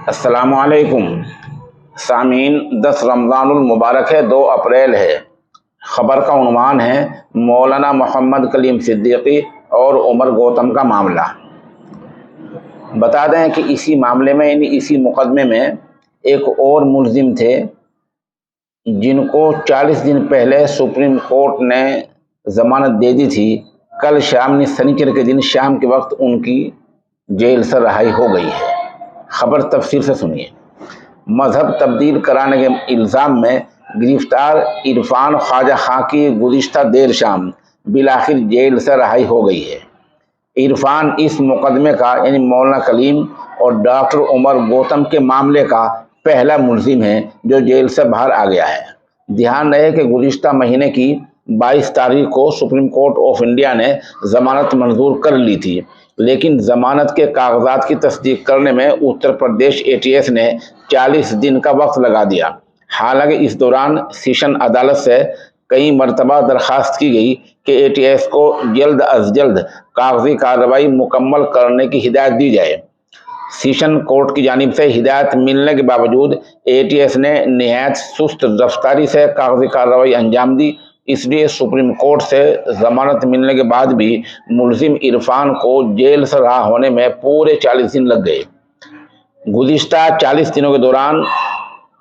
السلام علیکم سامعین، 10 رمضان المبارک ہے، 2 اپریل ہے۔ خبر کا عنوان ہے مولانا محمد کلیم صدیقی اور عمر گوتم کا معاملہ۔ بتا دیں کہ اسی معاملے میں اسی مقدمے میں ایک اور ملزم تھے جن کو 40 دن پہلے سپریم کورٹ نے ضمانت دے دی تھی۔ کل شام سنیچر کے دن شام کے وقت ان کی جیل سے رہائی ہو گئی ہے۔ خبر تفصیل سے سنیے۔ مذہب تبدیل کرانے کے الزام میں گرفتار عرفان خواجہ خاں کی گزشتہ دیر شام بالآخر جیل سے رہائی ہو گئی ہے۔ عرفان اس مقدمے کا مولانا کلیم اور ڈاکٹر عمر گوتم کے معاملے کا پہلا ملزم ہے جو جیل سے باہر آ گیا ہے۔ دھیان رہے کہ گزشتہ مہینے کی 22 تاریخ کو سپریم کورٹ آف انڈیا نے ضمانت منظور کر لی تھی، لیکن ضمانت کے کاغذات کی تصدیق کرنے میں اتر پردیش ATS نے 40 دن کا وقت لگا دیا۔ حالانکہ اس دوران سیشن عدالت سے کئی مرتبہ درخواست کی گئی کہ ATS کو جلد از جلد کاغذی کارروائی مکمل کرنے کی ہدایت دی جائے۔ سیشن کورٹ کی جانب سے ہدایت ملنے کے باوجود ATS نے نہایت سست رفتاری سے کاغذی کارروائی انجام دی۔ اس لیے سپریم کورٹ سے ضمانت ملنے کے بعد بھی ملزم عرفان کو جیل سے رہا ہونے میں پورے 40 دن لگ گئے۔ گزشتہ 40 دنوں کے دوران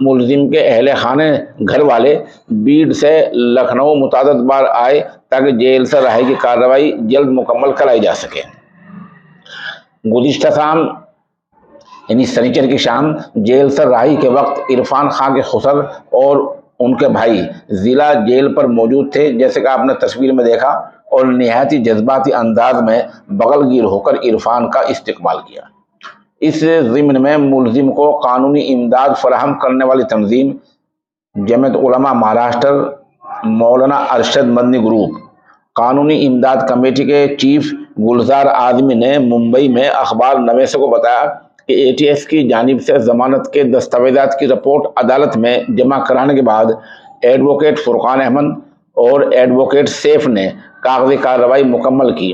ملزم کے اہل خانہ گھر والے بیڑ سے لکھنؤ متعدد بار آئے تاکہ جیل سے رہائی کی کارروائی جلد مکمل کرائی جا سکے۔ گزشتہ شام سنیچر کی شام جیل سے رہائی کے وقت عرفان خاں کے خسر اور ان کے بھائی ضلع جیل پر موجود تھے، جیسے کہ آپ نے تصویر میں دیکھا، اور نہایت ہی جذباتی انداز میں بغل گیر ہو کر عرفان کا استقبال کیا۔ اس ضمن میں ملزم کو قانونی امداد فراہم کرنے والی تنظیم جمعیت علماء مہاراشٹر مولانا ارشد مدنی گروپ قانونی امداد کمیٹی کے چیف گلزار اعظمی نے ممبئی میں اخبار نویسوں کو بتایا کہ ATS کی جانب سے ضمانت کے دستاویزات کی رپورٹ عدالت میں جمع کرانے کے بعد ایڈوکیٹ فرقان احمد اور ایڈوکیٹ سیف نے کاغذی کارروائی مکمل کی۔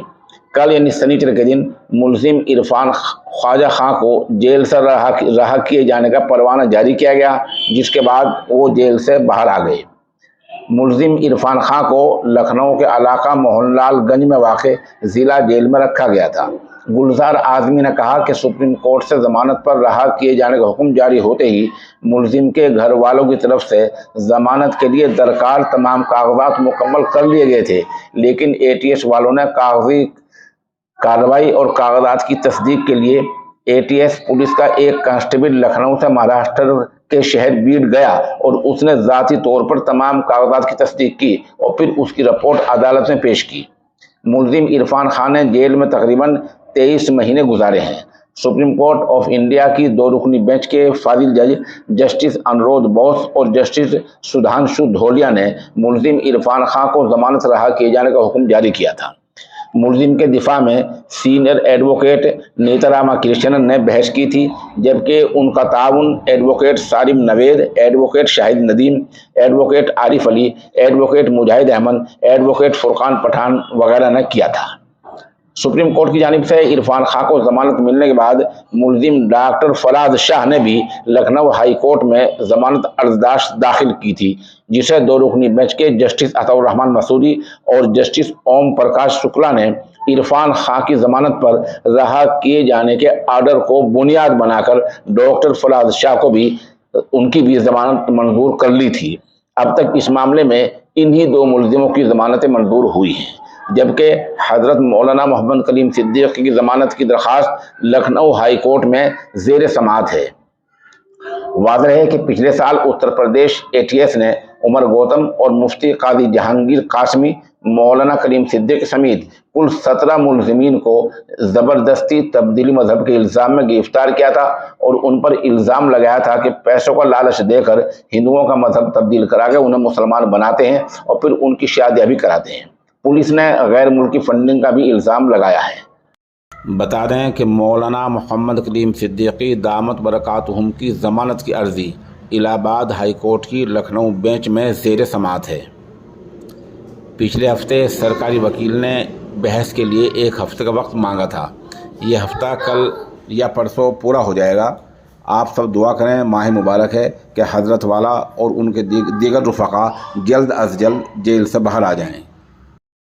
کل سنیچر کے دن ملزم عرفان خواجہ خاں کو جیل سے رہا کیے جانے کا پروانہ جاری کیا گیا، جس کے بعد وہ جیل سے باہر آ گئے۔ ملزم عرفان خاں کو لکھنؤ کے علاقہ موہن لال گنج میں واقع ضلع جیل میں رکھا گیا تھا۔ گلزار اعظمی نے کہا کہ سپریم کورٹ سے ضمانت پر رہا کیے جانے کا حکم جاری ہوتے ہی ملزم کے گھر والوں کی طرف سے ضمانت کے لیے درکار تمام کاغذات مکمل کر لیے گئے تھے، لیکن ATS والوں نے کاغذی کارروائی اور کاغذات کی تصدیق کے لیے ATS پولیس کا ایک کانسٹیبل لکھنؤ سے مہاراشٹر کے شہر بیڑ گیا اور اس نے ذاتی طور پر تمام کاغذات کی تصدیق کی اور پھر اس کی رپورٹ عدالت میں پیش کی۔ ملزم عرفان خان نے جیل میں تقریباً 23 مہینے گزارے ہیں۔ سپریم کورٹ آف انڈیا کی 2 رکنی بینچ کے فاضل جج جسٹس انورودھ بوس اور جسٹس سدھانشو دھولیا نے ملزم عرفان خان کو ضمانت رہا کیے جانے کا حکم جاری کیا تھا۔ ملزم کے دفاع میں سینئر ایڈوکیٹ نیتا راما کرشنن نے بحث کی تھی، جبکہ ان کا تعاون ایڈوکیٹ سالم نوید، ایڈوکیٹ شاہد ندیم، ایڈوکیٹ عارف علی، ایڈوکیٹ مجاہد احمد، ایڈوکیٹ فرقان پٹھان وغیرہ نے کیا تھا۔ سپریم کورٹ کی جانب سے عرفان خاں کو ضمانت ملنے کے بعد ملزم ڈاکٹر فلاح شاہ نے بھی لکھنؤ ہائی کورٹ میں ضمانت عرضداشت داخل کی تھی، جسے 2 رکنی بینچ کے جسٹس عطاء الرحمن مسعودی اور جسٹس اوم پرکاش شکلا نے عرفان خاں کی ضمانت پر رہا کیے جانے کے آرڈر کو بنیاد بنا کر ڈاکٹر فلاح شاہ کو بھی ان کی بھی ضمانت منظور کر لی تھی۔ اب تک اس معاملے میں انہی 2 ملزموں کی ضمانتیں منظور ہوئی ہیں، جبکہ حضرت مولانا محمد کلیم صدیقی کی ضمانت کی درخواست لکھنؤ ہائی کورٹ میں زیر سماعت ہے۔ واضح ہے کہ پچھلے سال اتر پردیش ATS نے عمر گوتم اور مفتی قاضی جہانگیر قاسمی، مولانا کلیم صدیقی سمیت کل 17 ملزمین کو زبردستی تبدیلی مذہب کے الزام میں گرفتار کیا تھا اور ان پر الزام لگایا تھا کہ پیسوں کا لالچ دے کر ہندوؤں کا مذہب تبدیل کرا کے انہیں مسلمان بناتے ہیں اور پھر ان کی شادیاں بھی کراتے ہیں۔ پولیس نے غیر ملکی فنڈنگ کا بھی الزام لگایا ہے۔ بتا دیں کہ مولانا محمد کلیم صدیقی دامت برکاتہم کی ضمانت کی عرضی الہ آباد ہائی کورٹ کی لکھنؤ بینچ میں زیر سماعت ہے۔ پچھلے ہفتے سرکاری وکیل نے بحث کے لیے 1 ہفتے کا وقت مانگا تھا۔ یہ ہفتہ کل یا پرسوں پورا ہو جائے گا۔ آپ سب دعا کریں، ماہ مبارک ہے، کہ حضرت والا اور ان کے دیگر رفقا جلد از جلد جیل سے باہر آ جائیں۔